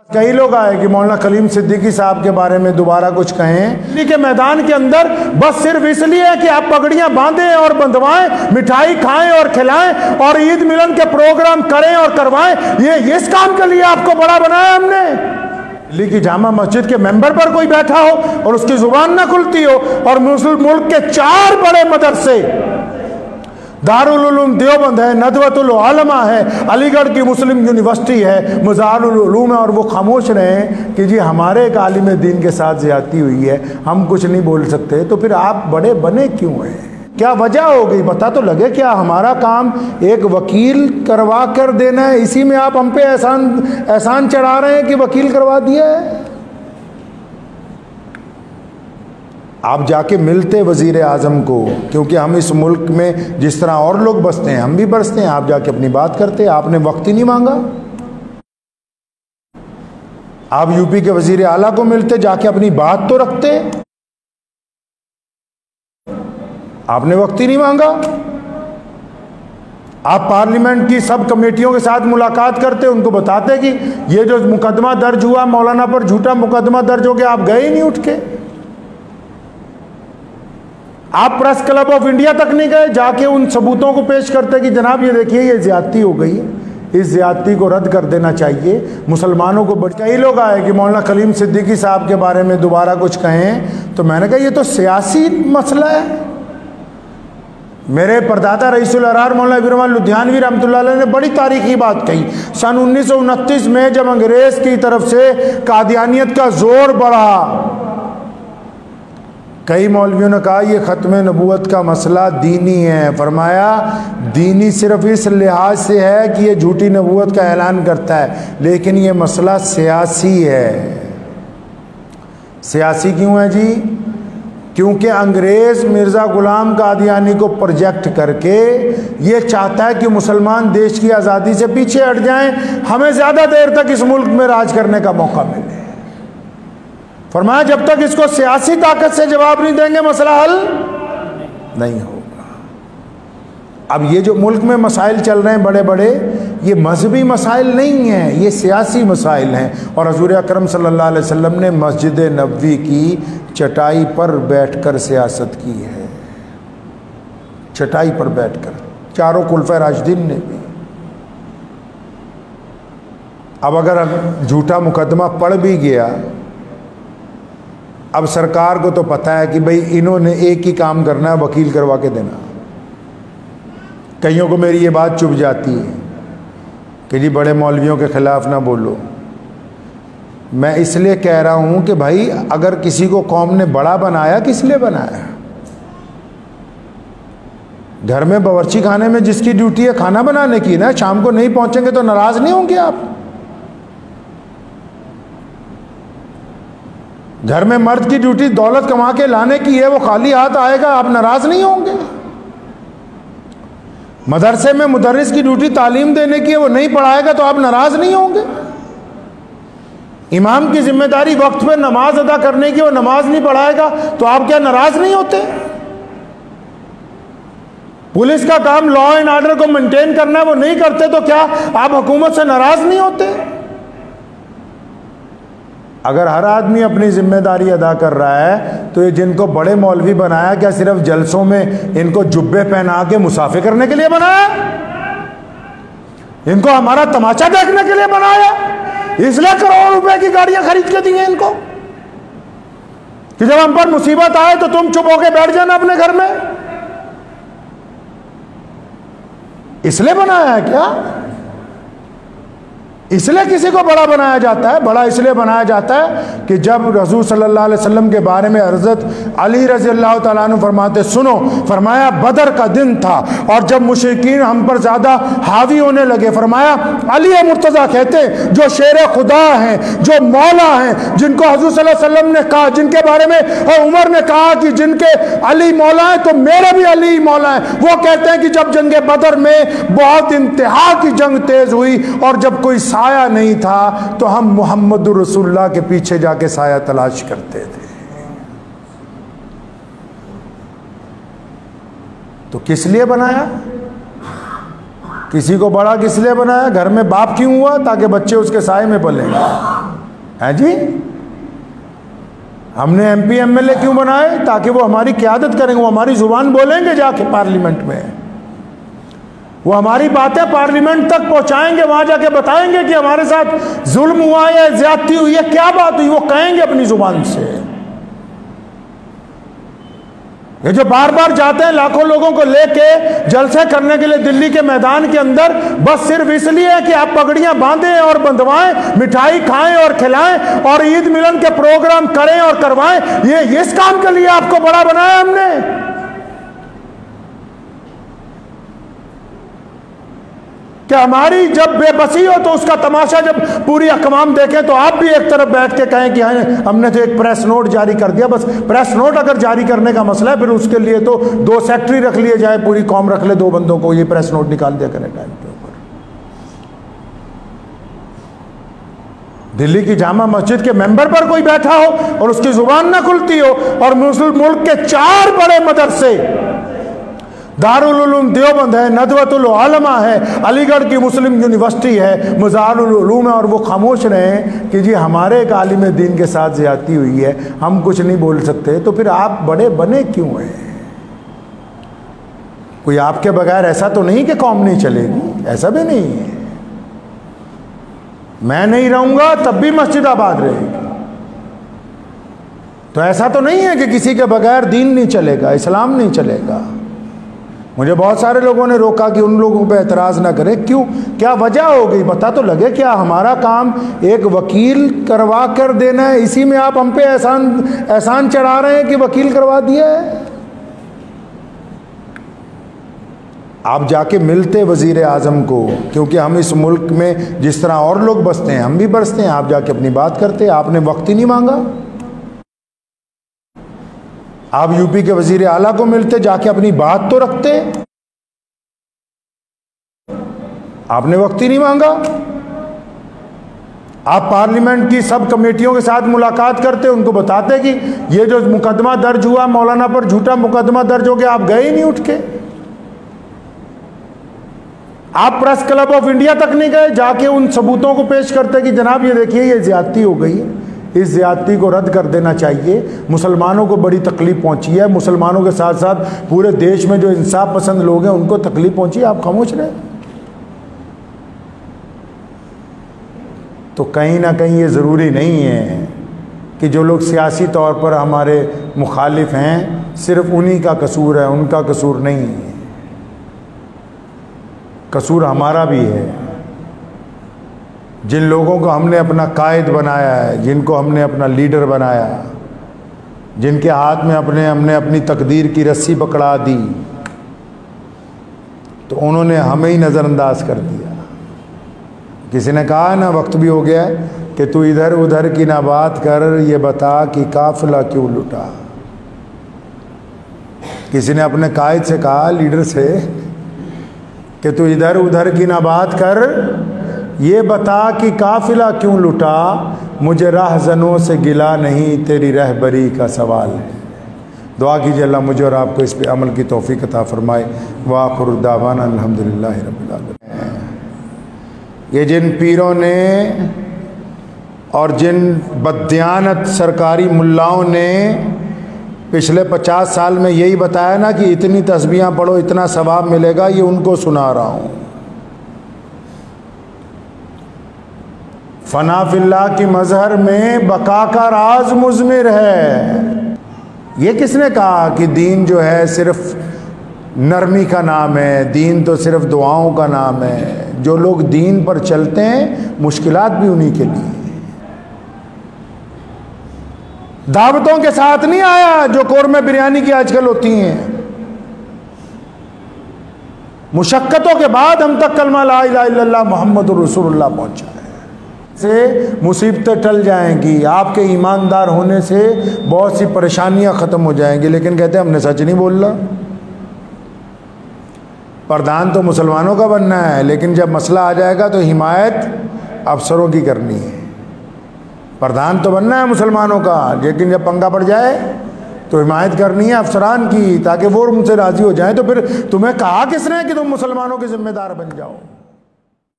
कई लोग आए कि मौलाना कलीम सिद्दीकी साहब के बारे में दोबारा कुछ कहें। दिल्ली के मैदान के अंदर बस सिर्फ इसलिए कि आप पगड़ियां बांधें और बंधवाएं, मिठाई खाएं और खिलाएं और ईद मिलन के प्रोग्राम करें और करवाएं, ये इस काम के लिए आपको बड़ा बनाया हमने। दिल्ली की जामा मस्जिद के मेंबर पर कोई बैठा हो और उसकी जुबान ना खुलती हो और मुस्लिम मुल्क के 4 बड़े मदरसे, दारुल उलूम देवबंद है, नदवतुल उलमा है, अलीगढ़ की मुस्लिम यूनिवर्सिटी है, मज़ारुल उलूम है, और वो खामोश रहे कि जी हमारे एक आलिम दीन के साथ ज़्यादती हुई है, हम कुछ नहीं बोल सकते। तो फिर आप बड़े बने क्यों हैं? क्या वजह हो गई? पता तो लगे। क्या हमारा काम एक वकील करवा कर देना है? इसी में आप हम पे एहसान चढ़ा रहे हैं कि वकील करवा दिया है। आप जाके मिलते वजीर आज़म को, क्योंकि हम इस मुल्क में जिस तरह और लोग बसते हैं हम भी बसते हैं। आप जाके अपनी बात करते, आपने वक्त ही नहीं मांगा। आप यूपी के वजीर आला को मिलते, जाके अपनी बात तो रखते, आपने वक्त ही नहीं मांगा। आप पार्लियामेंट की सब कमेटियों के साथ मुलाकात करते, उनको बताते कि ये जो मुकदमा दर्ज हुआ मौलाना पर, झूठा मुकदमा दर्ज हो गया, आप गए ही नहीं उठ के। आप प्रेस क्लब ऑफ इंडिया तक नहीं गए, जाके उन सबूतों को पेश करते कि जनाब ये देखिए ये ज्यादती हो गई है, इस ज्यादती को रद्द कर देना चाहिए, मुसलमानों को। कई लोग आए कि मौलाना कलीम सिद्दीकी साहब के बारे में दोबारा कुछ कहें, तो मैंने कहा ये तो सियासी मसला है। मेरे परदादा रईसुल अरार मौलाना इब्राहिम लुधियानवी रहमतुल्लाह अलैह ने बड़ी तारीखी बात कही। सन 1929 में जब अंग्रेज की तरफ से कादियानियत का जोर बढ़ा, कई मौलवियों ने कहा यह ख़त्म नबूवत का मसला दीनी है। फरमाया दीनी सिर्फ इस लिहाज से है कि ये झूठी नबूवत का ऐलान करता है, लेकिन ये मसला सियासी है। सियासी क्यों है जी? क्योंकि अंग्रेज़ मिर्ज़ा ग़ुलाम कादियानी को प्रोजेक्ट करके ये चाहता है कि मुसलमान देश की आज़ादी से पीछे हट जाएं, हमें ज़्यादा देर तक इस मुल्क में राज करने का मौका मिले। फरमाया जब तक इसको सियासी ताकत से जवाब नहीं देंगे मसला हल नहीं होगा। अब ये जो मुल्क में मसाइल चल रहे हैं बड़े बड़े, ये मजहबी मसाइल नहीं हैं, ये सियासी मसाइल हैं। और हजूर अकरम सल्लल्लाहु अलैहि वसल्लम ने मस्जिद नबवी की चटाई पर बैठकर सियासत की है, चटाई पर बैठकर, चारों खुलफा राशिदीन ने भी। अब अगर झूठा मुकदमा पड़ भी गया, अब सरकार को तो पता है कि भाई इन्होंने एक ही काम करना है, वकील करवा के देना। कईयों को मेरी ये बात चुभ जाती है कि जी बड़े मौलवियों के ख़िलाफ़ ना बोलो। मैं इसलिए कह रहा हूँ कि भाई अगर किसी को कौम ने बड़ा बनाया, किस लिए बनाया? घर में बावर्ची खाने में जिसकी ड्यूटी है खाना बनाने की ना, शाम को नहीं पहुँचेंगे तो नाराज़ नहीं होंगे आप? घर में मर्द की ड्यूटी दौलत कमा के लाने की है, वो खाली हाथ आएगा, आप नाराज नहीं होंगे? मदरसे में मुदर्रिस की ड्यूटी तालीम देने की है, वो नहीं पढ़ाएगा तो आप नाराज नहीं होंगे? इमाम की जिम्मेदारी वक्त पे नमाज अदा करने की, वो नमाज नहीं पढ़ाएगा तो आप क्या नाराज नहीं होते? पुलिस का काम लॉ एंड ऑर्डर को मेंटेन करना है, वो नहीं करते तो क्या आप हुकूमत से नाराज नहीं होते? अगर हर आदमी अपनी जिम्मेदारी अदा कर रहा है तो ये जिनको बड़े मौलवी बनाया, क्या सिर्फ जलसों में इनको जुब्बे पहना के मुसाफिर करने के लिए बनाया? इनको हमारा तमाचा देखने के लिए बनाया? इसलिए करोड़ों रुपए की गाड़ियां खरीद के दी हैं इनको कि जब हम पर मुसीबत आए तो तुम चुप होके बैठ जाना अपने घर में? इसलिए बनाया है क्या? इसलिए किसी को बड़ा बनाया जाता है? बड़ा इसलिए बनाया जाता है कि जब रसूल सल्लल्लाहु अलैहि वसल्लम के बारे में हज़रत अली रज़ी अल्लाह तआला अन्हु फरमाते, सुनो, फरमाया बदर का दिन था और जब मुशरिकीन हम पर ज़्यादा हावी होने लगे, फरमाया अली मुर्तज़ा कहते जो शेर खुदा हैं, जो मौला हैं, जिनको हज़रत सल्लल्लाहु अलैहि वसल्लम ने कहा, जिनके बारे में उमर ने कहा कि जिनके अली मौला हैं तो मेरे भी अली मौला हैं, वो कहते हैं कि जब जंग बदर में बहुत इंतहा की जंग तेज़ हुई और जब कोई साया नहीं था तो हम मोहम्मद रसूलुल्लाह के पीछे जाके साया तलाश करते थे। तो किस लिए बनाया? किसी को बड़ा किस लिए बनाया? घर में बाप क्यों हुआ? ताकि बच्चे उसके साए में पलें। है जी। हमने एमपी एमएलए क्यों बनाए? ताकि वो हमारी क़यादत करेंगे, वो हमारी जुबान बोलेंगे जाके पार्लियामेंट में, वो हमारी बातें पार्लियामेंट तक पहुंचाएंगे, वहां जाके बताएंगे कि हमारे साथ जुल्म हुआ है, ज्यादती हुई है, क्या बात हुई, वो कहेंगे अपनी जुबान से। ये जो बार बार जाते हैं लाखों लोगों को लेके जलसे करने के लिए दिल्ली के मैदान के अंदर, बस सिर्फ इसलिए है कि आप पगड़ियां बांधें और बंधवाएं, मिठाई खाएं और खिलाएं और ईद मिलन के प्रोग्राम करें और करवाएं। ये इस काम के लिए आपको बड़ा बनाया हमने। कि हमारी जब बेबसी हो तो उसका तमाशा जब पूरी अकवाम देखे तो आप भी एक तरफ बैठ के कहें कि हमने तो एक प्रेस नोट जारी कर दिया। बस प्रेस नोट अगर जारी करने का मसला है, फिर उसके लिए तो 2 सेक्रेटरी रख लिए जाए, पूरी कौम रख ले 2 बंदों को, ये प्रेस नोट निकाल दिया करें टाइम के ऊपर। दिल्ली की जामा मस्जिद के मेंबर पर कोई बैठा हो और उसकी जुबान ना खुलती हो, और मुस्लिम मुल्क के 4 बड़े मदरसे, दारुल उलूम देवबंद है, नदवतुल उलमा है, अलीगढ़ की मुस्लिम यूनिवर्सिटी है, मज़ारुल उलूम है, और वो खामोश रहे कि जी हमारे एक आलिम दीन के साथ ज़्यादती हुई है, हम कुछ नहीं बोल सकते। तो फिर आप बड़े बने क्यों हैं? कोई आपके बगैर ऐसा तो नहीं कि कौम नहीं चलेगी, ऐसा भी नहीं है। मैं नहीं रहूंगा तब भी मस्जिद आबाद रहेगी। तो ऐसा तो नहीं है कि किसी के बगैर दीन नहीं चलेगा, इस्लाम नहीं चलेगा। मुझे बहुत सारे लोगों ने रोका कि उन लोगों पे एतराज़ ना करें। क्यों, क्या वजह हो गई, पता तो लगे। क्या हमारा काम एक वकील करवा कर देना है, इसी में आप हम पे एहसान चढ़ा रहे हैं कि वकील करवा दिया है? आप जाके मिलते वज़ीर आज़म को, क्योंकि हम इस मुल्क में जिस तरह और लोग बसते हैं हम भी बसते हैं। आप जाके अपनी बात करते, आपने वक्त ही नहीं मांगा। आप यूपी के वजीर आला को मिलते, जाके अपनी बात तो रखते, आपने वक्त ही नहीं मांगा। आप पार्लियामेंट की सब कमेटियों के साथ मुलाकात करते, उनको बताते कि ये जो मुकदमा दर्ज हुआ मौलाना पर, झूठा मुकदमा दर्ज हो गया, आप गए ही नहीं उठ के। आप प्रेस क्लब ऑफ इंडिया तक नहीं गए, जाके उन सबूतों को पेश करते कि जनाब ये देखिए ये ज्यादती हो गई है, इस ज्यादती को रद्द कर देना चाहिए, मुसलमानों को बड़ी तकलीफ पहुंची है, मुसलमानों के साथ साथ पूरे देश में जो इंसाफ पसंद लोग हैं उनको तकलीफ पहुंची है, आप खामोश रहे। तो कहीं ना कहीं ये ज़रूरी नहीं है कि जो लोग सियासी तौर पर हमारे मुखालिफ हैं सिर्फ उन्हीं का कसूर है, उनका कसूर नहीं है। कसूर हमारा भी है। जिन लोगों को हमने अपना कायद बनाया है, जिनको हमने अपना लीडर बनाया, जिनके हाथ में हमने अपनी तकदीर की रस्सी पकड़ा दी, तो उन्होंने हमें ही नज़रअंदाज कर दिया। किसी ने कहा ना, वक्त भी हो गया है कि तू इधर उधर की ना बात कर, ये बता कि काफिला क्यों लुटा। किसी ने अपने कायद से कहा, लीडर से, कि तू इधर उधर की ना बात कर, ये बता कि काफिला क्यों लुटा। मुझे राहज़नों से गिला नहीं, तेरी रहबरी का सवाल है। दुआ कीजिए अल्लाह मुझे और आपको इस पे अमल की तौफीक अता फरमाए। व आखिरु दावाना अल्हम्दुलिल्लाहि रब्बिल आलमीन। ये जिन पीरों ने और जिन बददियानत सरकारी मुल्लाओं ने पिछले 50 साल में यही बताया ना कि इतनी तस्बीहां पढ़ो इतना सवाब मिलेगा, ये उनको सुना रहा हूँ। फना फिल्लाह की मजहर में बका का राज मुज़मिर है। ये किसने कहा कि दीन जो है सिर्फ नरमी का नाम है, दीन तो सिर्फ दुआओं का नाम है। जो लोग दीन पर चलते हैं मुश्किलात भी उन्हीं के लिए। दावतों के साथ नहीं आया जो कौरमे बिरयानी की आजकल होती हैं। मुशक्कतों के बाद हम तक कलमा ला इलाहा इल्लल्लाह मुहम्मदुर रसूलुल्लाह पहुंचा है। से मुसीबतें टल जाएंगी, आपके ईमानदार होने से बहुत सी परेशानियां ख़त्म हो जाएंगी। लेकिन कहते हैं हमने सच नहीं बोलना। प्रधान तो मुसलमानों का बनना है, लेकिन जब मसला आ जाएगा तो हिमायत अफसरों की करनी है। प्रधान तो बनना है मुसलमानों का, लेकिन जब पंगा पड़ जाए तो हिमायत करनी है अफसरान की, ताकि वो उनसे राज़ी हो जाएं। तो फिर तुम्हें कहा किसने कि तुम मुसलमानों के जिम्मेदार बन जाओ?